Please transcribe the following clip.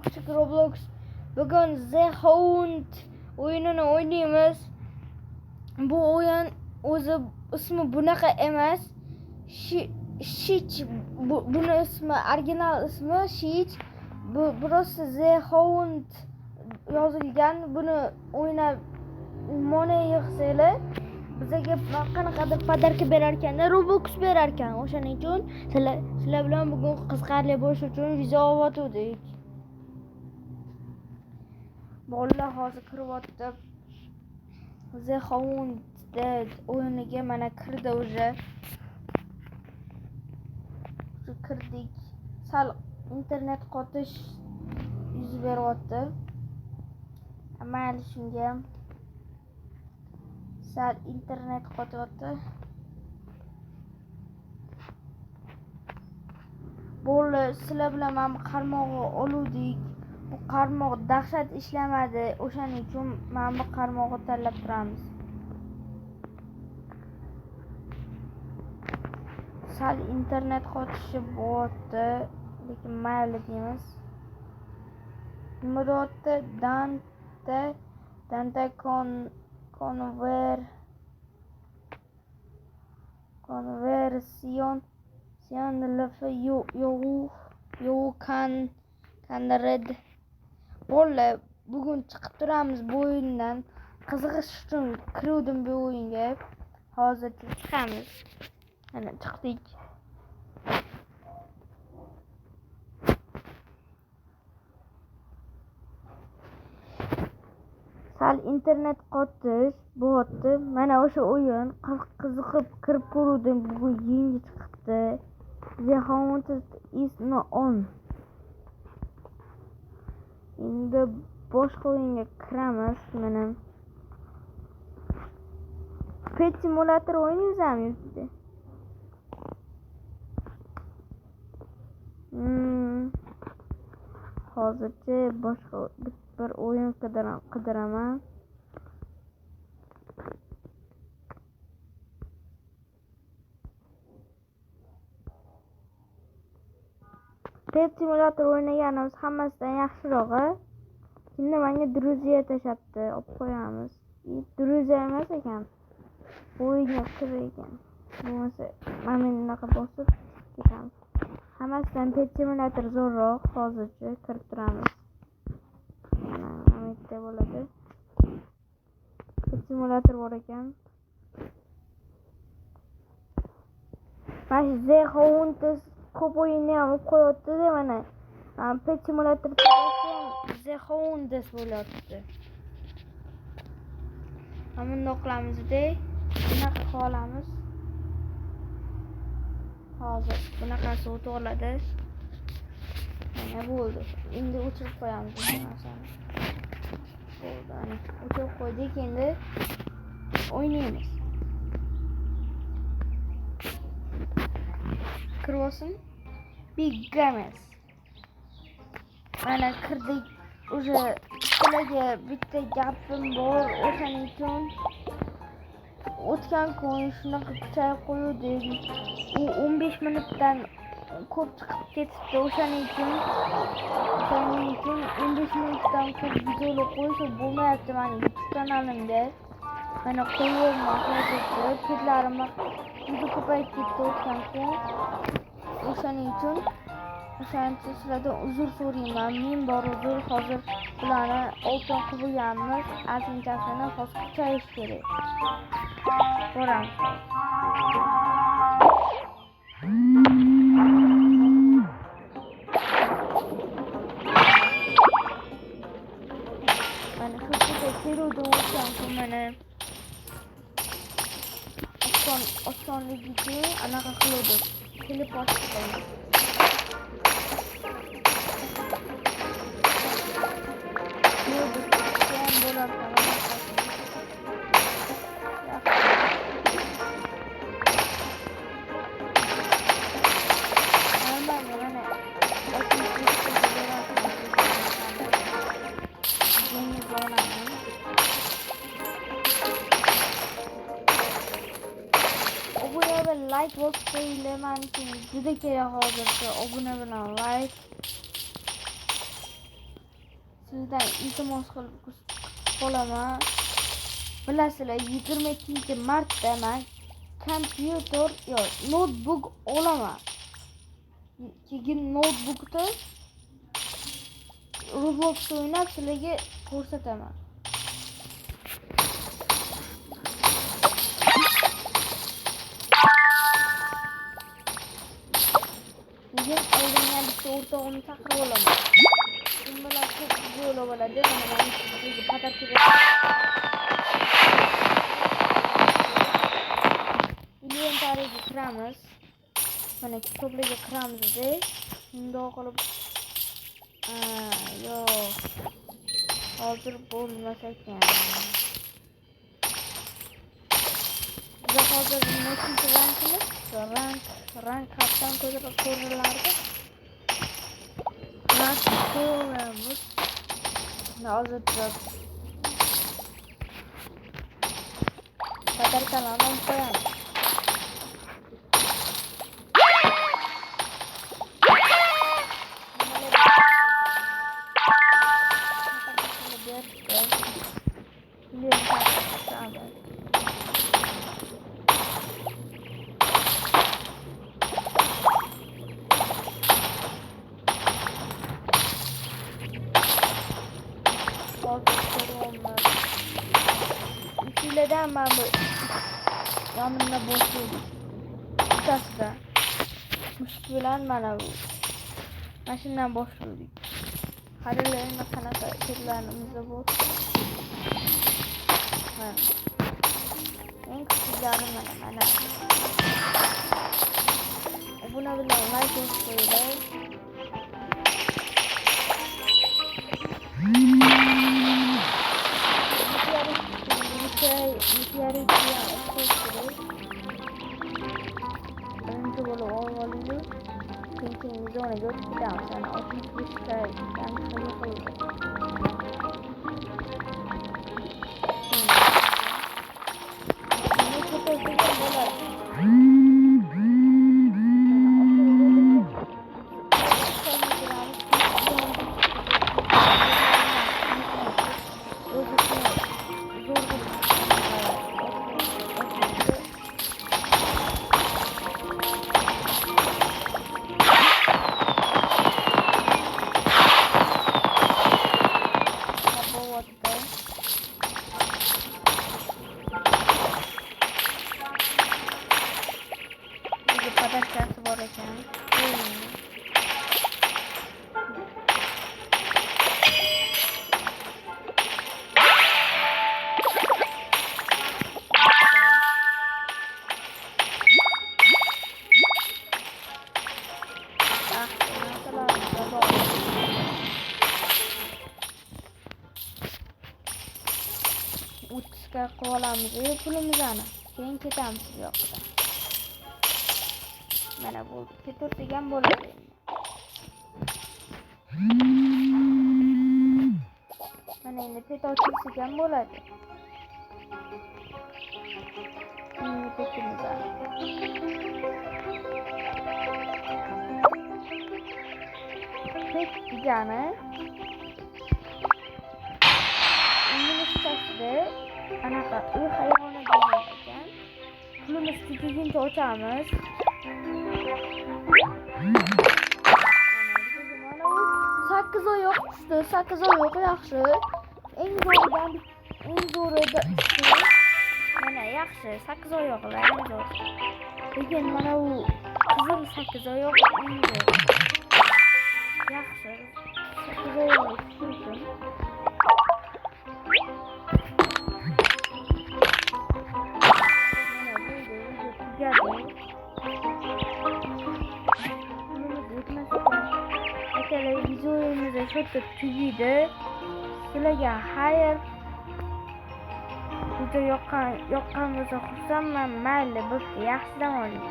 Küçük Roblox. Bugün The Hound oyununu oynayamiz. Bu oyun o'zi ismi bunaqa emas. Shich buni ismi original ismi Shich. Burası The Hound yozilgan. Buni o'ynab money yig'sanglar bizga qanaqadir podarka berar ekan, Robux berar ekan. O'shaning uchun sizlar bilan bugun qiziqarli bo'lish uchun video olyotdik. Bolalar hozir kiryapti. The Hound o'yiniga mana kirdi уже. Kirdik. Sal internet qotish yuz beryapti. Mayli shunga. Sal internet qotyapti. Bolalar sizlar bilan mana qarmog'i oluvdik. Bu qarmoq dahshat ishlamadi. O'shaning uchun mana bu qarmog'i tanlab turamiz. Sal internet qotishi bo'lyapti, lekin mayli deymiz. Nima deyapti? Dante conversión can red. Bolalar bugun chiqib turamiz bu o'yindan. Qiziqish uchun kiruvdim bu o'yinga. Hozir chiqamiz. Mana chiqdik. Sal internet qotish bo'lyapti. Mana o'sha o'yin qiziqib kirib ko'rdim. Bugun yangi chiqibdi. The Hound is not on. Endi boshqa o'yinga kiramiz. Mana Pet Simulator o'ynaymiz bizda. Hozircha boshqa bir o'yin qidiraman. Pet Simulator o'ynaganimiz hammasidan yaxshirog'i. Endi menga Druziya tashabdi, olib qo'yamiz. Druziya emas ekan. O'yinga kirgan. Bo'lmasa mana bunaqa bosib ketamiz. Hammasidan Pet Simulator zo'rroq. Hozircha kirib turamiz. Mana bitta bo'ladi. Pet Simulator bor ekan. Mana The Hound ko'p o'yinni ham qo'yapti-da mana. Pet Simulator The Hound bo'lyapti. Mana bundoq qilamiz-da. Bunaqa qilamiz. Hozir bunaqasi o'toladi. Mana bo'ldi. Endi o'chirib qo'yamiz bu narsani. Bo'ldi, ana o'chirib qo'ydik. Endi o'ynaymiz. Kirvosin. Big Games. Mana kirdik. Уже sizlarga bitta gapim bor. O'shaning uchun o'tgan kun shunaqa kuchayib qo'ydik. U 15 minutdan ko'p chiqib ketibdi. O'shaning uchun 15 minutdan ko'p videolar qo'yishib bo'lmayapti mening YouTube kanalimda. Mana qo'yyapman hozircha. Ketlarim juda ko'payib ketdi o'tgan kun. O'shaning uchun sizlardan uzr so'rayman. Men bor uzr. Hozir bularni oltin qilganmiz. Azinchasini hozir kuchayish kerak. Boramiz. Mana shu yerda teruvdan o'tgan kun mana osonligiga anaqa qiluvdik. Teleport qildik. Like bosinglar, men uchun juda kerak hozircha. Obuna bilan like sizdan iltimos qilib qolaman. Bilasizlar, 22-martda men kompyuter notebook olaman. Keyin notebookda Roblox o'ynab sizlarga ko'rsataman. Keyin oldindan bitta o'rtog'imni chaqirib olaman. Kim bilan ko'p yo'l bo'ladi, mana men sizlarga podarka beraman. Inventariga kiramiz. Mana kitoblarga kiramiz-da. Shundoq qilib yo'q. Hozir bo'lmas ekan. Biz hozir nechinchi rankimiz? Rank hatdan ko'rilardi. Rank ko'ramiz. Hozir podarkalarni qo'yamiz. Üçüyleden ben bu yanımda boşluğum. Bitasida mushuk bilan mana bu mashinadan boshlaydik. Qarilarni qanaqa ketlarimizda bor. Eng kuchlilarim mana. Buni bilan like qo'ying. Birinchi bo'lib olib keyin zonaga o'tib ketamiz. Ana 65 ta qildi. Podarkasi bor ekan. O'ttizga qilib olamiz pulimizni. Keyin ketamiz bu yoqqa. Mana bu keturgan bo'ladi. Mana endi pet ochilgan bo'ladi. Pet degani inglizchasida anaqa uy hayvoni degan ekan. Pulimiz tugaguncha ochamiz. Sakkiz oyoq tushdi. 8 oyoq yaxshi. Eng zo'rida mana yaxshi 8 oyoqlar eng zo'r. Lekin mana u qizil 8 oyoq eng zo'r. Yaxshi 8 oyoq tushsin. Mana bu tugadi. Videomizni shu yerda tugaydi. Sizlarga xayr. Video yoqqan bo'lsa xursandman. Mayli, bo'pti, yaxshi dam oling.